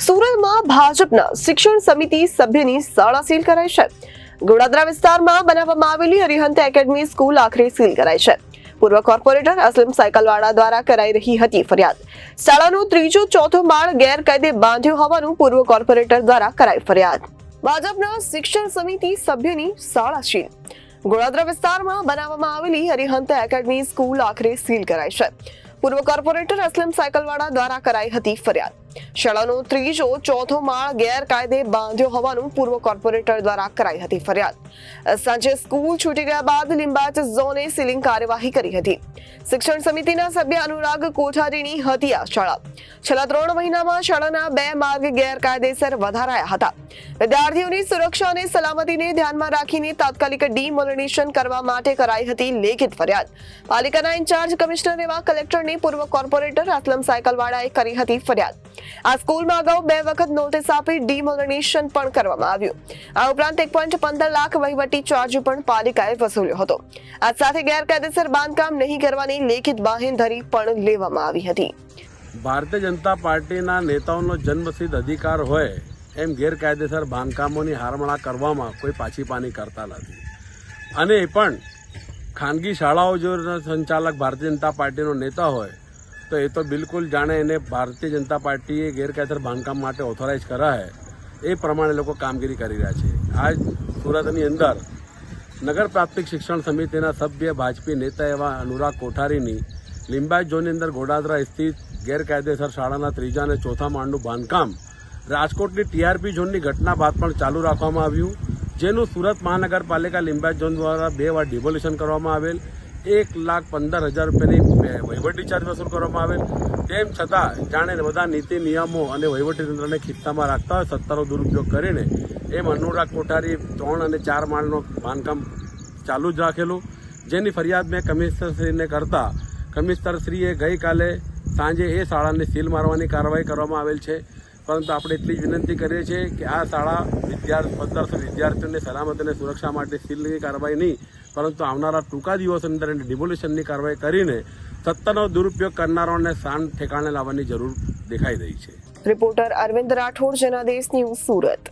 સુરતમાં ભાજપના શિક્ષણ સમિતિ સભ્યની શાળા સીલ કરાઈ છે। ગોડાદરા વિસ્તારમાં બનાવવામાં આવેલી અરિહંત એકેડમી સ્કૂલ આખરે સીલ કરાઈ છે। પૂર્વ કોર્પોરેટર અસલમ સાયકલવાળા દ્વારા કરાઈ રહી હતી ફરિયાદ। શાળાનો ત્રીજો ચોથો માળ ગેરકાયદે બાંધ્યો હોવાનું પૂર્વ કોર્પોરેટર દ્વારા કરાઈ ફરિયાદ। ભાજપના શિક્ષણ સમિતિ સભ્યની શાળા સીલ। ગોડાદરા વિસ્તારમાં બનાવવામાં આવેલી અરિહંત એકેડમી સ્કૂલ આખરે સીલ કરાઈ છે। પૂર્વ કોર્પોરેટર અસલમ સાયકલવાળા દ્વારા કરાઈ હતી ફરિયાદ। શાળાનો ત્રીજો ચોથો માળ ગેરકાયદે બાંધ્યો હોવાનું પૂર્વ કોર્પોરેટર દ્વારા કરાઈ હતી ફરિયાદ। સાંજે સ્કૂલ છૂટી ગયા બાદ લીંબાયત ઝોને સીલિંગ કાર્યવાહી કરી હતી। શિક્ષણ સમિતિના સભ્ય અનુરાગ કોઠારીની હતી આ શાળા। છેલ્લા 3 મહિનામાં શાળાના 2 માર્ગ ગેરકાયદેસર વધારાયા હતા। વિદ્યાર્થીઓની સુરક્ષા અને સલામતીને ધ્યાનમાં રાખીને તાત્કાલિક ડિમોલિનેશન કરવા માટે કરાઈ હતી લેખિત ફરિયાદ। પાલિકાના ઇન્ચાર્જ કમિશનર એવા કલેક્ટરને પૂર્વ કોર્પોરેટર અસલમ સાયકલવાળાએ કરી હતી ફરિયાદ। આ સ્કૂલમાં અગાઉ 2 વખત નોટિસ આપી ડિમોલિનેશન પણ કરવામાં આવ્યું। આ ઉપરાંત 1.15 લાખ વહીવટી ચાર્જ પણ પાલિકાએ વસૂલ્યો હતો। આ સાથે ગેરકાયદેસર બાંધકામ નહીં કરવાની લેખિત બાંહેધરી પણ લેવામાં આવી હતી। ભારતીય જનતા પાર્ટીના નેતાઓનો જન્મસિદ્ધ અધિકાર હોય એમ ગેરકાયદેસર બાંધકામોની હારમાળા કરવામાં કોઈ પાછીપાની કરતા નથી। અને એ પણ ખાનગી શાળાઓ જો સંચાલક ભારતીય જનતા પાર્ટીનો નેતા હોય તો એ તો બિલકુલ જાણે એને ભારતીય જનતા પાર્ટીએ ગેરકાયદેસર બાંધકામ માટે ઓથોરાઇઝ કર્યા છે એ પ્રમાણે લોકો કામગીરી કરી રહ્યા છે। આજ સુરતની અંદર નગર પ્રાથમિક શિક્ષણ સમિતિના સભ્ય ભાજપી નેતા એવા અનુરાગ કોઠારીની લીંબાયત ઝોનની અંદર ગોડાદરા સ્થિત ગેરકાયદેસર શાળાના ત્રીજા અને ચોથા માળનું બાંધકામ રાજકોટની ટીઆરપી ઝોનની ઘટના બાદ પણ ચાલુ રાખવામાં આવ્યું, જેનું સુરત મહાનગરપાલિકા લીંબાયત ઝોન દ્વારા 2 વાર ડિમોલિશન કરવામાં આવેલ। 1,15,000 રૂપિયાની વહીવટી ચાર્જ વસૂલ કરવામાં આવેલ। તેમ છતાં જાણે બધા નીતિ નિયમો અને વહીવટીતંત્રને ખિસ્સામાં રાખતા હોય સત્તાનો દુરુપયોગ કરીને એમ અનુરાગ કોઠારી 3 અને 4 માળનું બાંધકામ ચાલુ જ રાખેલું, જેની ફરિયાદ મેં કમિશનરશ્રીને કરતા કમિશનરશ્રીએ ગઈકાલે સાંજે એ શાળાને સીલ મારવાની કાર્યવાહી કરવામાં આવેલ છે। પરંતુ આપણે એટલી જ વિનંતી કરીએ છીએ કે આ શાળા 1500 વિદ્યાર્થીઓની સલામતી અને સુરક્ષા માટે સીલની કાર્યવાહી નહીં પરંતુ આવનારા ટૂંકા દિવસોની અંદર ડિમોલિશનની કાર્યવાહી કરીને સત્તાનો દુરુપયોગ કરનારાઓને શાન ઠેકાણે લાવવાની જરૂર દેખાઈ રહી છે। Reporter Arvind Rathod, Janadesh News, Surat.